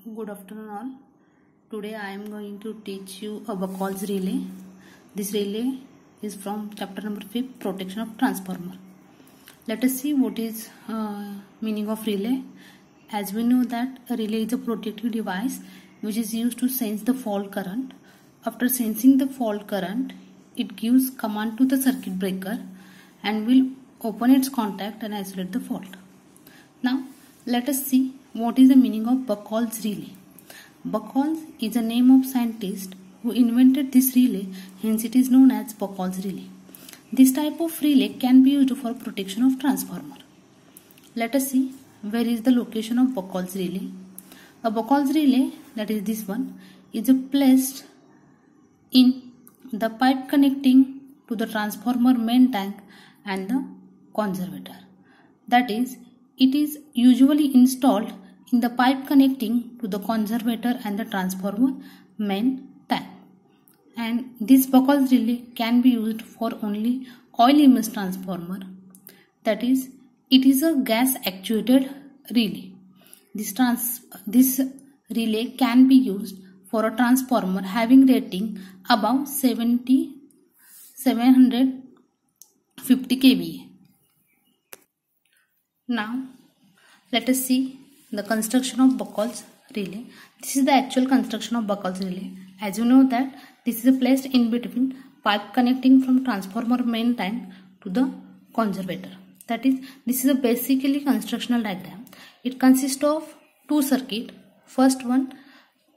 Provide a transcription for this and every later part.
Good afternoon all. Today I am going to teach you a Buchholz relay. This relay is from chapter number 5, protection of transformer. Let us see what is meaning of relay. As we know that a relay is a protective device which is used to sense the fault current. After sensing the fault current, it gives command to the circuit breaker and will open its contact and isolate the fault. Now let us see what is the meaning of Buchholz relay. Buchholz is a name of scientist who invented this relay, hence it is known as Buchholz relay. This type of relay can be used for protection of transformer. Let us see where is the location of Buchholz relay. A Buchholz relay, that is this one, is placed in the pipe connecting to the transformer main tank and the conservator. That is, it is usually installed in the pipe connecting to the conservator and the transformer main tank. And this Buchholz relay can be used for only oil immersed transformer. That is, it is a gas actuated relay. This relay can be used for a transformer having rating above 750 kVA. Now let us see the construction of Buchholz relay. This is the actual construction of Buchholz relay. As you know that this is placed in between pipe connecting from transformer main tank to the conservator. That is, this is a basically constructional diagram. It consists of two circuits. First one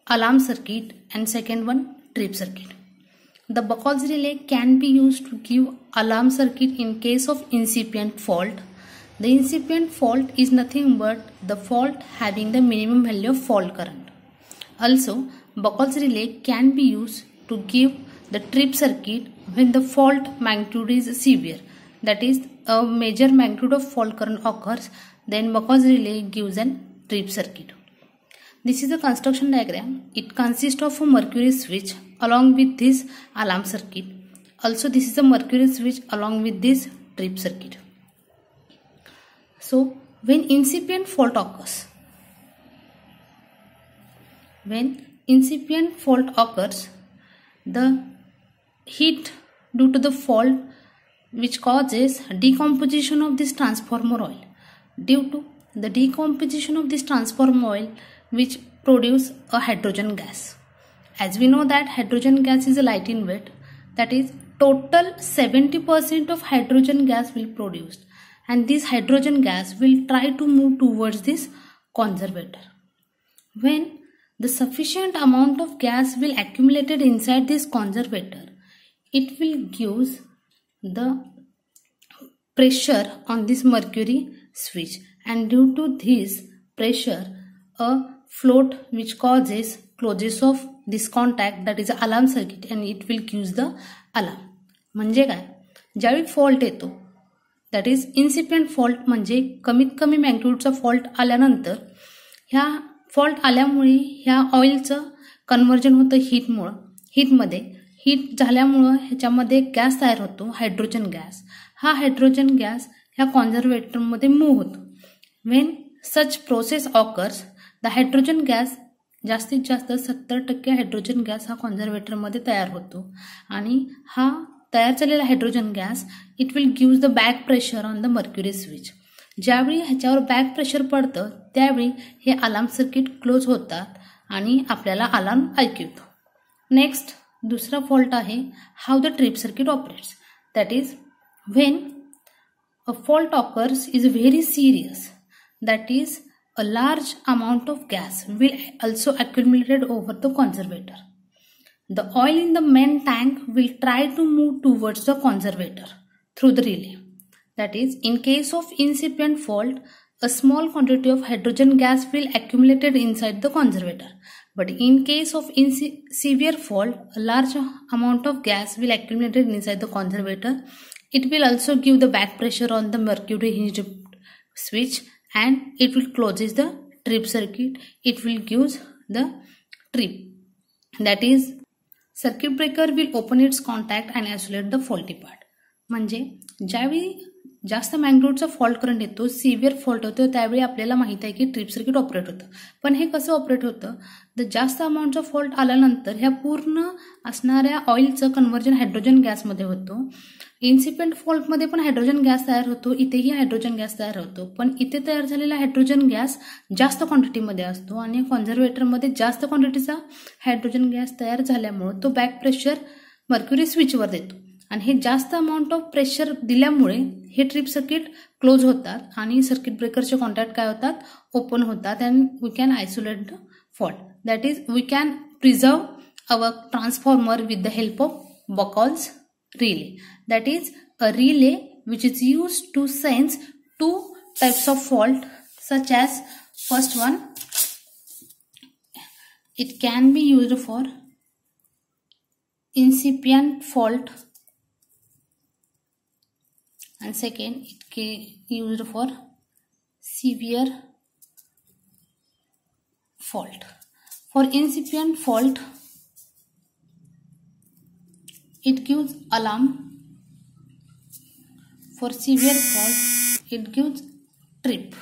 alarm circuit and second one trip circuit. The Buchholz relay can be used to give alarm circuit in case of incipient fault. The incipient fault is nothing but the fault having the minimum value of fault current. Also, Buchholz relay can be used to give the trip circuit when the fault magnitude is severe. That is, a major magnitude of fault current occurs, then Buchholz relay gives a trip circuit. This is the construction diagram. It consists of a mercury switch along with this alarm circuit. Also, this is a mercury switch along with this trip circuit. So, when incipient fault occurs, the heat due to the fault which causes decomposition of this transformer oil. Due to the decomposition of this transformer oil which produce a hydrogen gas. As we know that hydrogen gas is a light in weight, that is total 70% of hydrogen gas will produce. And this hydrogen gas will try to move towards this conservator. When the sufficient amount of gas will accumulated inside this conservator, it will give the pressure on this mercury switch, and due to this pressure a float which causes of this contact, that is alarm circuit, and it will give the alarm. म्हणजे काय, ज्यावेळी fault येतो, that is इन्सिपियंट fault म्हणजे कमीत कमी मॅग्निट्यूडचा fault आल्यानंतर ह्या fault आल्यामुळे ह्या ऑइलचं कन्व्हर्जन होतं हीटमध्ये. हीट झाल्यामुळं ह्याच्यामध्ये गॅस तयार होतो, हायड्रोजन गॅस. हा हायड्रोजन गॅस ह्या कॉन्झर्वेटरमध्ये मूव्ह होतो. When such process occurs, the hydrogen gas जास्तीत जास्त 70% हायड्रोजन गॅस हा कॉन्झर्वेटरमध्ये तयार होतो. आणि हा तयार झालेला hydrogen gas it will give the back pressure on the mercury switch. ज्यावेळी ह्याच्यावर बॅक प्रेशर पडतं त्यावेळी हे अलार्म सर्किट क्लोज होतात आणि आपल्याला अलार्म ऐकू येतो. नेक्स्ट दुसरा फॉल्ट आहे how the trip circuit operates. That is when a fault occurs is very serious, that is a large amount of gas will also accumulated over the conservator. The oil in the main tank will try to move towards the conservator through the relay. That is, in case of incipient fault, a small quantity of hydrogen gas will accumulated inside the conservator. But in case of severe fault, a large amount of gas will accumulated inside the conservator. It will also give the back pressure on the mercury hinged switch, and it will closes the trip circuit. It will gives the trip. That is, circuit breaker will open its contact and isolate the faulty part. म्हणजे ज्यावेळी जास्त मॅग्निट्यूडचा fault current येतो, severe fault होतो, त्यावेळी आपल्याला माहित आहे की ट्रिप सर्किट ऑपरेट होतं. पण हे कसं ऑपरेट होतं, तर जास्त अमाऊंटचा फॉल्ट आल्यानंतर ह्या पूर्ण असणाऱ्या ऑइलचं कन्व्हर्जन हायड्रोजन गॅसमध्ये होतो. इन्सिपियंट फॉल्टमध्ये पण हायड्रोजन गॅस तयार होतो, इथेही हायड्रोजन गॅस तयार होतो, पण इथे तयार झालेला हायड्रोजन गॅस जास्त क्वांटिटीमध्ये असतो आणि कॉन्झर्वेटरमध्ये जास्त क्वांटिटीचा हायड्रोजन गॅस तयार झाल्यामुळे तो बॅक प्रेशर मर्क्युरी स्विचवर देतो आणि हे जास्त अमाऊंट ऑफ प्रेशर दिल्यामुळे हे ट्रिप सर्किट क्लोज होतात आणि सर्किट ब्रेकरचे कॉन्टॅक्ट काय होतात, ओपन होतात and we can isolate the fault. That is we can preserve our transformer with the help of Buchholz relay. That is a relay which is used to sense two types of fault, such as first one, it can be used for incipient fault, and second it can be used for severe fault. For incipient fault, it gives alarm. For severe fault, it gives trip.